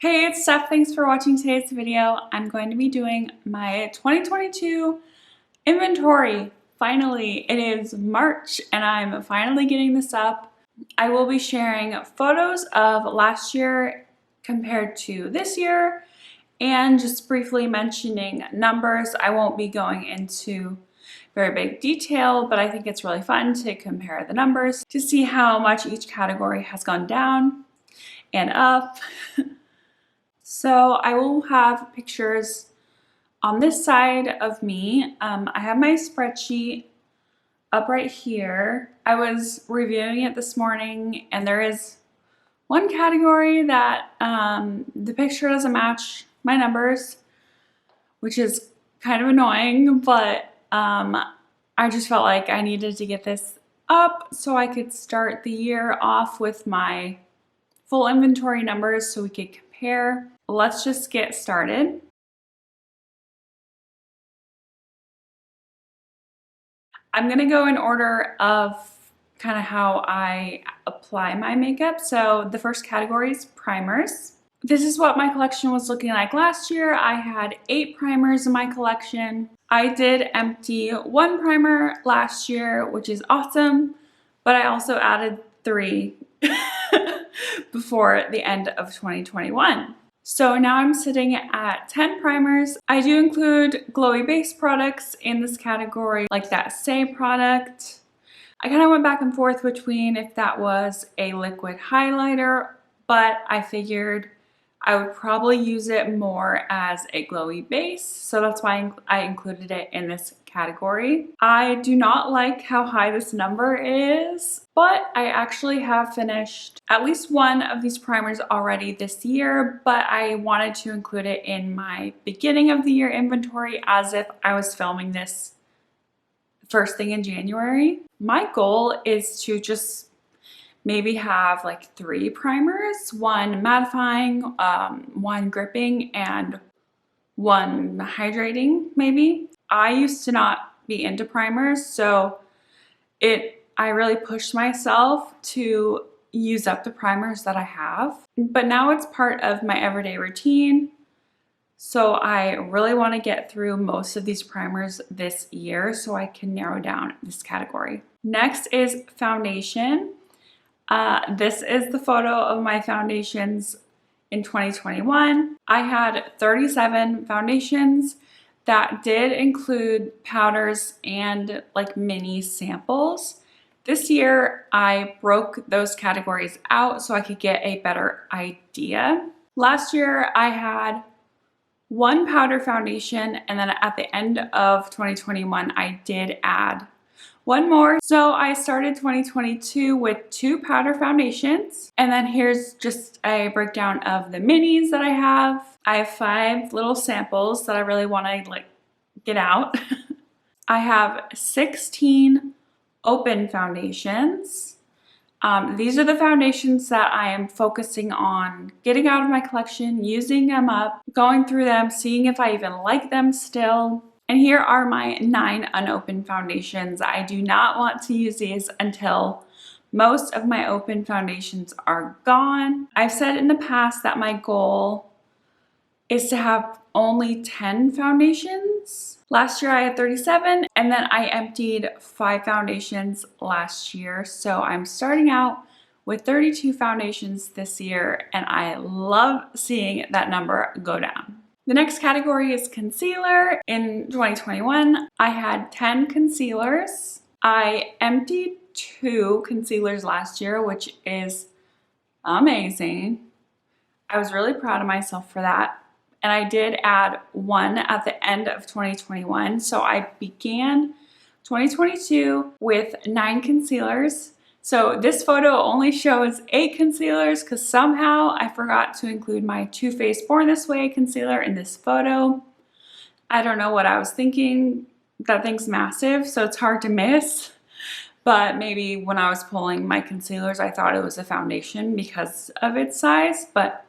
Hey, it's Steph. Thanks for watching today's video. I'm going to be doing my 2022 inventory. Finally, it is March and I'm finally getting this up. I will be sharing photos of last year compared to this year and just briefly mentioning numbers. I won't be going into very big detail, but I think it's really fun to compare the numbers to see how much each category has gone down and up. So I will have pictures on this side of me. I have my spreadsheet up right here. I was reviewing it this morning and there is one category that the picture doesn't match my numbers, which is kind of annoying, but I just felt like I needed to get this up so I could start the year off with my full inventory numbers so we could compare. Let's just get started. I'm gonna go in order of kind of how I apply my makeup. So the first category is primers. This is what my collection was looking like last year. I had 8 primers in my collection. I did empty 1 primer last year, which is awesome, but I also added 3 before the end of 2021. So now I'm sitting at 10 primers. I do include glowy base products in this category, like that Say product. I kind of went back and forth between if that was a liquid highlighter, but I figured I would probably use it more as a glowy base, so that's why I included it in this category. I do not like how high this number is, but I actually have finished at least one of these primers already this year, but I wanted to include it in my beginning of the year inventory as if I was filming this first thing in January. My goal is to just maybe have like 3 primers, 1 mattifying, 1 gripping, and 1 hydrating maybe. I used to not be into primers, so I really pushed myself to use up the primers that I have. But now it's part of my everyday routine. So I really want to get through most of these primers this year so I can narrow down this category. Next is foundation. This is the photo of my foundations in 2021. I had 37 foundations that did include powders and like mini samples. This year, I broke those categories out so I could get a better idea. Last year, I had 1 powder foundation, and then at the end of 2021, I did add 1 more. So I started 2022 with 2 powder foundations. And then here's just a breakdown of the minis that I have. I have 5 little samples that I really want to like get out. I have 16 open foundations. These are the foundations that I am focusing on getting out of my collection, using them up, going through them, seeing if I even like them still. And here are my 9 unopened foundations. I do not want to use these until most of my open foundations are gone. I've said in the past that my goal is to have only 10 foundations. Last year I had 37, and then I emptied 5 foundations last year. So I'm starting out with 32 foundations this year, and I love seeing that number go down. The next category is concealer. In 2021, I had 10 concealers. I emptied 2 concealers last year, which is amazing. I was really proud of myself for that. And I did add 1 at the end of 2021. So I began 2022 with 9 concealers. So this photo only shows 8 concealers because somehow I forgot to include my Too Faced Born This Way concealer in this photo. I don't know what I was thinking. That thing's massive, so it's hard to miss. But maybe when I was pulling my concealers, I thought it was a foundation because of its size. But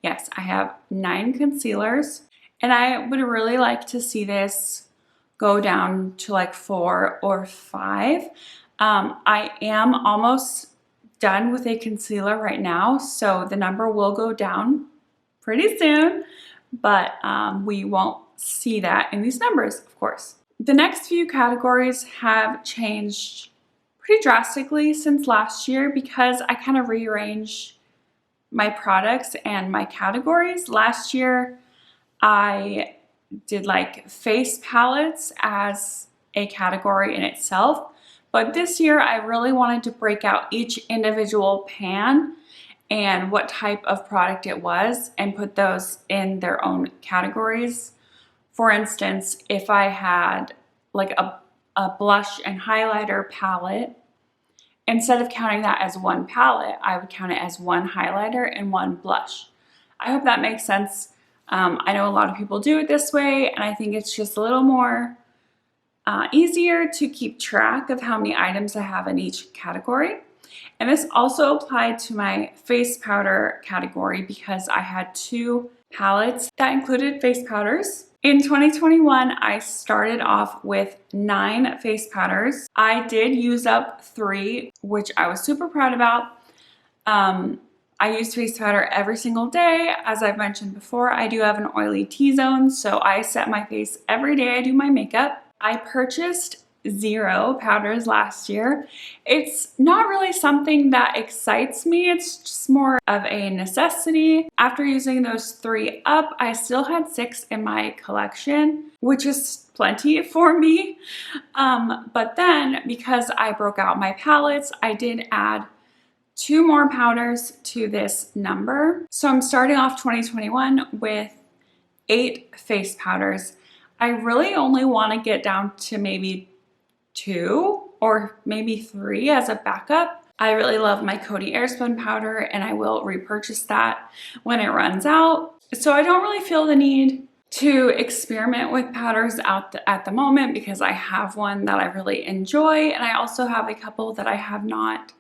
yes, I have 9 concealers. And I would really like to see this go down to like 4 or 5. I am almost done with a concealer right now, so the number will go down pretty soon, but we won't see that in these numbers, of course. The next few categories have changed pretty drastically since last year because I kind of rearranged my products and my categories. Last year, I did like face palettes as a category in itself, but this year I really wanted to break out each individual pan and what type of product it was and put those in their own categories. For instance, if I had like a blush and highlighter palette, instead of counting that as one palette, I would count it as one highlighter and one blush. I hope that makes sense. I know a lot of people do it this way, and I think it's just a little more easier to keep track of how many items I have in each category. And this also applied to my face powder category because I had 2 palettes that included face powders. In 2021, I started off with 9 face powders. I did use up 3, which I was super proud about. I use face powder every single day. As I've mentioned before, I do have an oily T-zone, so I set my face every day I do my makeup. I purchased 0 powders last year. It's not really something that excites me. It's just more of a necessity. After using those 3 up, I still had 6 in my collection, which is plenty for me. But then because I broke out my palettes, I did add 2 more powders to this number. So I'm starting off 2021 with 8 face powders. I really only want to get down to maybe 2 or maybe 3 as a backup. I really love my Coty Airspun powder and I will repurchase that when it runs out. So I don't really feel the need to experiment with powders at the moment because I have one that I really enjoy, and I also have a couple that I have not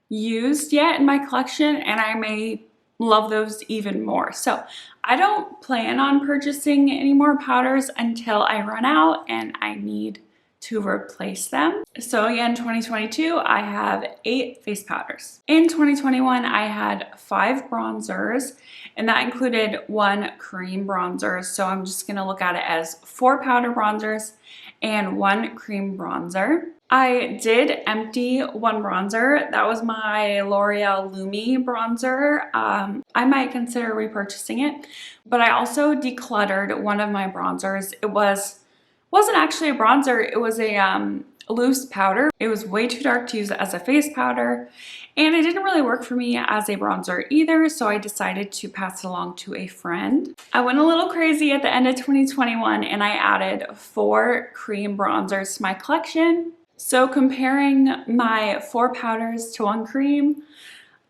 used yet in my collection and I may love those even more. So I don't plan on purchasing any more powders until I run out and I need to replace them. So again, 2022, I have 8 face powders. In 2021, I had 5 bronzers, and that included 1 cream bronzer. So I'm just gonna look at it as 4 powder bronzers and 1 cream bronzer. I did empty 1 bronzer. That was my L'Oreal Lumi bronzer. I might consider repurchasing it, but I also decluttered one of my bronzers. It wasn't actually a bronzer, it was a loose powder. It was way too dark to use as a face powder, and it didn't really work for me as a bronzer either, so I decided to pass it along to a friend. I went a little crazy at the end of 2021 and I added 4 cream bronzers to my collection. So comparing my 4 powders to 1 cream,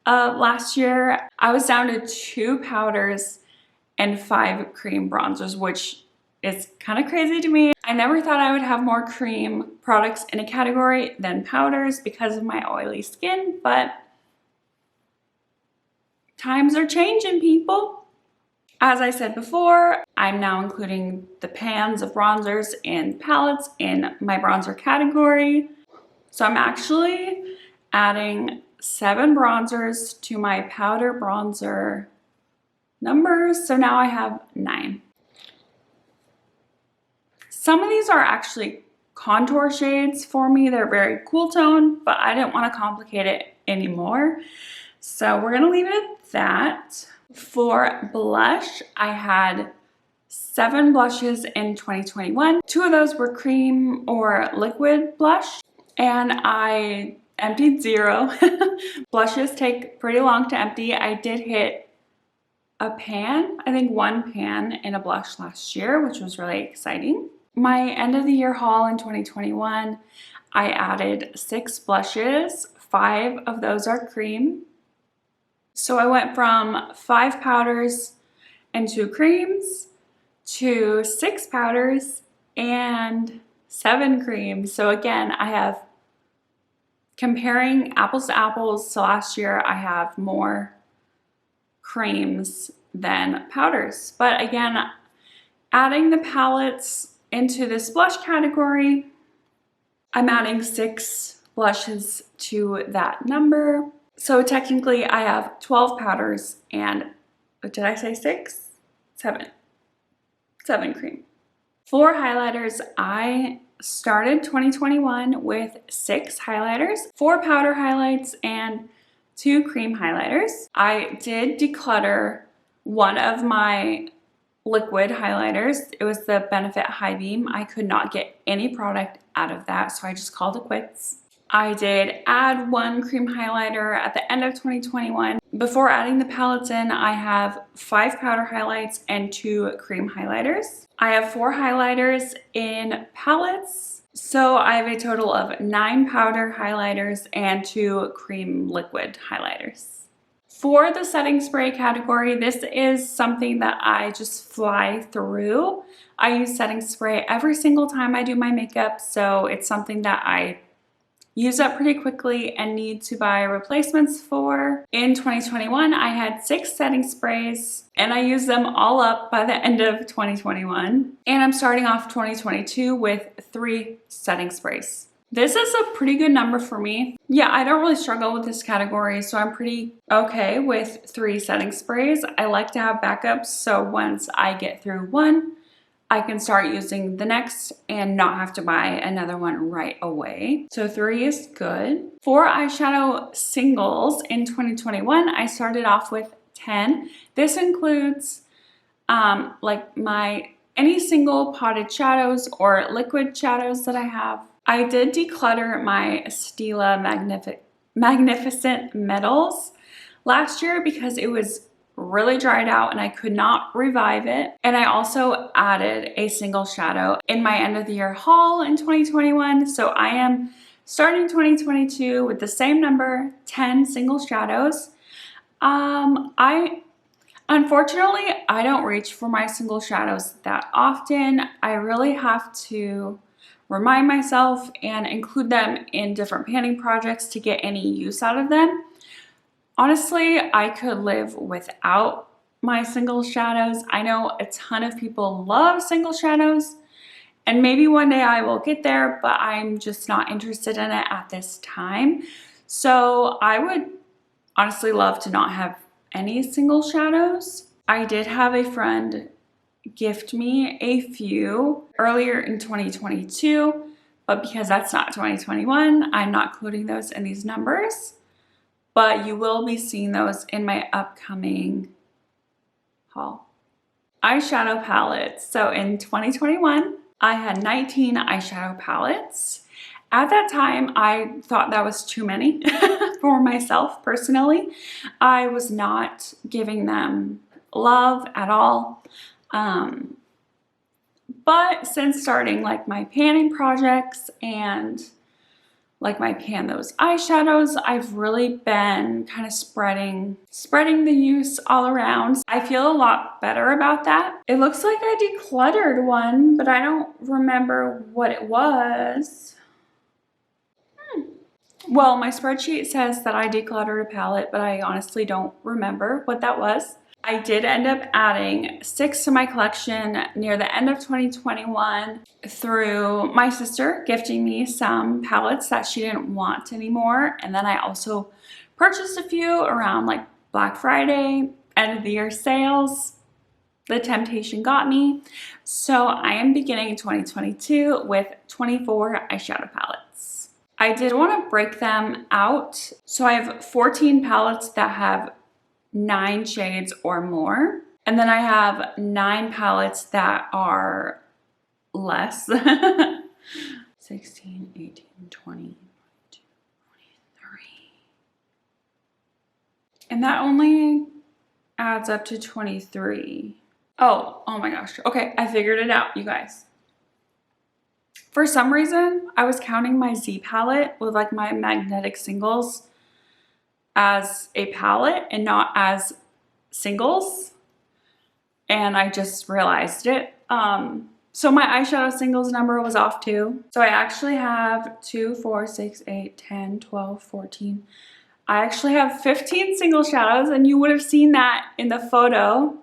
last year I was down to 2 powders and 5 cream bronzers, which is kind of crazy to me. I never thought I would have more cream products in a category than powders because of my oily skin, but times are changing, people. As I said before, I'm now including the pans of bronzers and palettes in my bronzer category. So I'm actually adding 7 bronzers to my powder bronzer numbers. So now I have 9. Some of these are actually contour shades for me. They're very cool tone, but I didn't want to complicate it anymore. So we're gonna leave it at that. For blush, I had 7 blushes in 2021. 2 of those were cream or liquid blush, and I emptied 0. Blushes take pretty long to empty. I did hit a pan, I think 1 pan in a blush last year, which was really exciting. My end of the year haul in 2021, I added 6 blushes. 5 of those are cream. So I went from 5 powders and 2 creams to 6 powders and 7 creams. So again, I have, comparing apples to apples to last year, I have more creams than powders. But again, adding the palettes into this blush category, I'm adding 6 blushes to that number. So technically I have 12 powders and did I say 6? 7. 7 cream. For highlighters, I started 2021 with 6 highlighters, 4 powder highlights, and 2 cream highlighters. I did declutter one of my liquid highlighters. It was the Benefit High Beam. I could not get any product out of that, so I just called it quits. I did add 1 cream highlighter at the end of 2021. Before adding the palettes in, I have 5 powder highlights and 2 cream highlighters. I have 4 highlighters in palettes, so I have a total of 9 powder highlighters and 2 cream liquid highlighters. For the setting spray category, this is something that I just fly through. I use setting spray every single time I do my makeup, so it's something that I use up pretty quickly and need to buy replacements for. In 2021, I had 6 setting sprays and I used them all up by the end of 2021. And I'm starting off 2022 with 3 setting sprays. This is a pretty good number for me. Yeah, I don't really struggle with this category, so I'm pretty okay with 3 setting sprays. I like to have backups, so once I get through one, I can start using the next and not have to buy another one right away. So 3 is good. For eyeshadow singles in 2021, I started off with 10. This includes like any single potted shadows or liquid shadows that I have. I did declutter my Stila Magnificent Metals last year because it was really dried out and I could not revive it. And I also added a single shadow in my end of the year haul in 2021. So I am starting 2022 with the same number, 10 single shadows. Unfortunately, I don't reach for my single shadows that often. I really have to remind myself and include them in different panning projects to get any use out of them. Honestly, I could live without my single shadows. I know a ton of people love single shadows, and maybe one day I will get there, but I'm just not interested in it at this time. So I would honestly love to not have any single shadows. I did have a friend gift me a few earlier in 2022, but because that's not 2021, I'm not including those in these numbers. But you will be seeing those in my upcoming haul. Eyeshadow palettes. So in 2021, I had 19 eyeshadow palettes. At that time, I thought that was too many for myself personally. I was not giving them love at all. But since starting like my panning projects and like my pan those eyeshadows, I've really been kind of spreading the use all around. I feel a lot better about that. It looks like I decluttered one, but I don't remember what it was. Well, my spreadsheet says that I decluttered a palette, but I honestly don't remember what that was. I did end up adding 6 to my collection near the end of 2021 through my sister gifting me some palettes that she didn't want anymore. And then I also purchased a few around like Black Friday, end of the year sales. The temptation got me. So I am beginning 2022 with 24 eyeshadow palettes. I did want to break them out. So I have 14 palettes that have 9 shades or more. And then I have 9 palettes that are less. 16, 18, 20, 22, 23. And that only adds up to 23. Oh my gosh. Okay, I figured it out, you guys. For some reason, I was counting my Z palette with like my magnetic singles as a palette and not as singles, and I just realized it. So my eyeshadow singles number was off too. So I actually have 2, 4, 6, 8, 10, 12, 14. I actually have 15 single shadows, and you would have seen that in the photo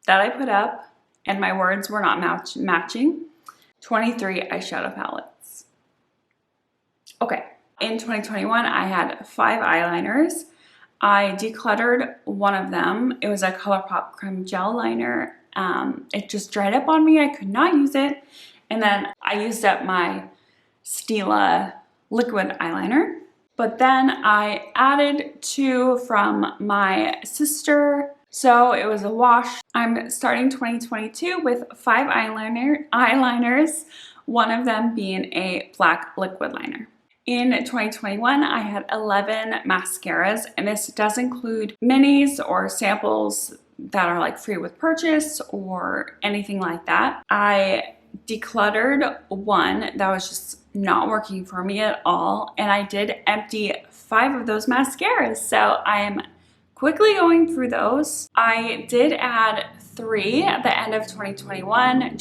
that I put up, and my words were not matching. 23 eyeshadow palettes. Okay. In 2021, I had 5 eyeliners. I decluttered one of them. It was a ColourPop Creme Gel Liner. It just dried up on me. I could not use it. And then I used up my Stila liquid eyeliner. But then I added 2 from my sister. So it was a wash. I'm starting 2022 with 5 eyeliners, one of them being a black liquid liner. In 2021, I had 11 mascaras, and this does include minis or samples that are like free with purchase or anything like that. I decluttered one that was just not working for me at all, and I did empty 5 of those mascaras. So I am quickly going through those. I did add 3 at the end of 2021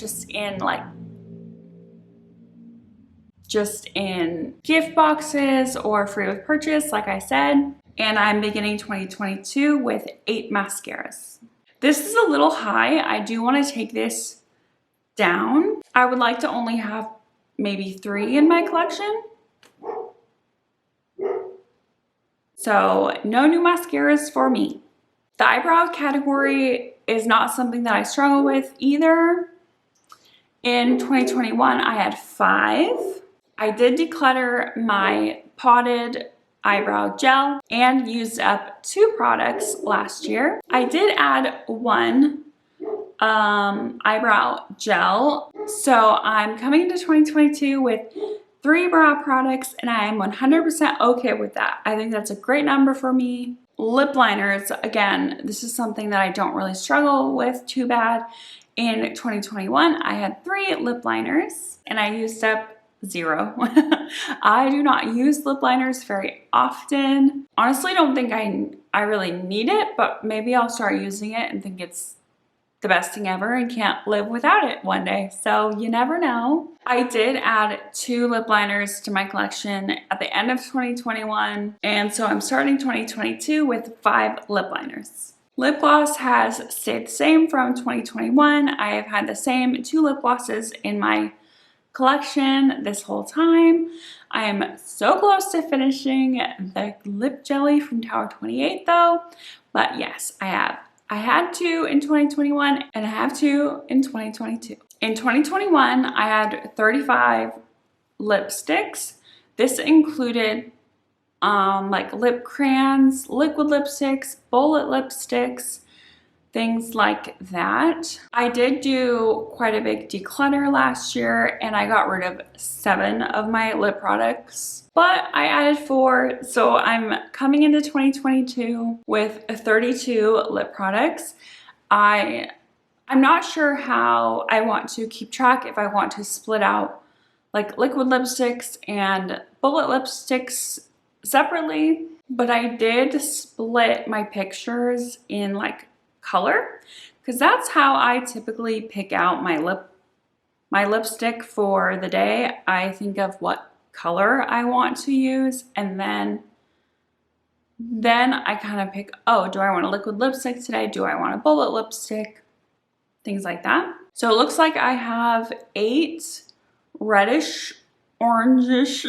just in gift boxes or free with purchase, like I said. And I'm beginning 2022 with 8 mascaras. This is a little high. I do want to take this down. I would like to only have maybe 3 in my collection. So no new mascaras for me. The eyebrow category is not something that I struggle with either. In 2021, I had 5. I did declutter my potted eyebrow gel and used up 2 products last year. I did add 1 eyebrow gel. So I'm coming into 2022 with 3 brow products, and I am 100% okay with that. I think that's a great number for me. Lip liners, again, this is something that I don't really struggle with too bad. In 2021, I had 3 lip liners, and I used up 0. I do not use lip liners very often. Honestly, don't think I really need it, but maybe I'll start using it and think it's the best thing ever and can't live without it one day. So you never know. I did add 2 lip liners to my collection at the end of 2021. And so I'm starting 2022 with 5 lip liners. Lip gloss has stayed the same from 2021. I have had the same 2 lip glosses in my collection this whole time. I am so close to finishing the lip jelly from Tower 28 though. But yes, I have. I had 2 in 2021 and I have 2 in 2022. In 2021, I had 35 lipsticks. This included like lip crayons, liquid lipsticks, bullet lipsticks, things like that. I did do quite a big declutter last year and I got rid of 7 of my lip products, but I added 4. So I'm coming into 2022 with 32 lip products. I'm not sure how I want to keep track, if I want to split out like liquid lipsticks and bullet lipsticks separately, but I did split my pictures in like color, because that's how I typically pick out my lipstick for the day. I think of what color I want to use, and then I kind of pick, oh, do I want a liquid lipstick today? Do I want a bullet lipstick? Things like that. So it looks like I have 8 reddish orangish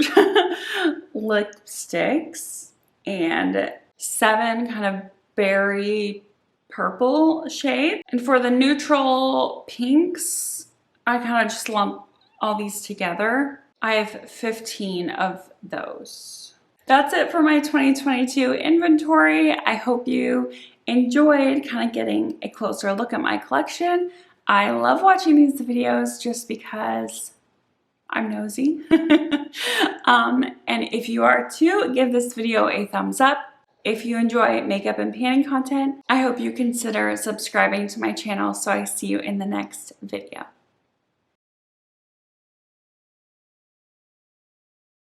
lipsticks and 7 kind of berry purple shade. And for the neutral pinks, I kind of just lump all these together. I have 15 of those. That's it for my 2022 inventory. I hope you enjoyed kind of getting a closer look at my collection. I love watching these videos just because I'm nosy. And if you are too, give this video a thumbs up. If you enjoy makeup and painting content, I hope you consider subscribing to my channel so I see you in the next video.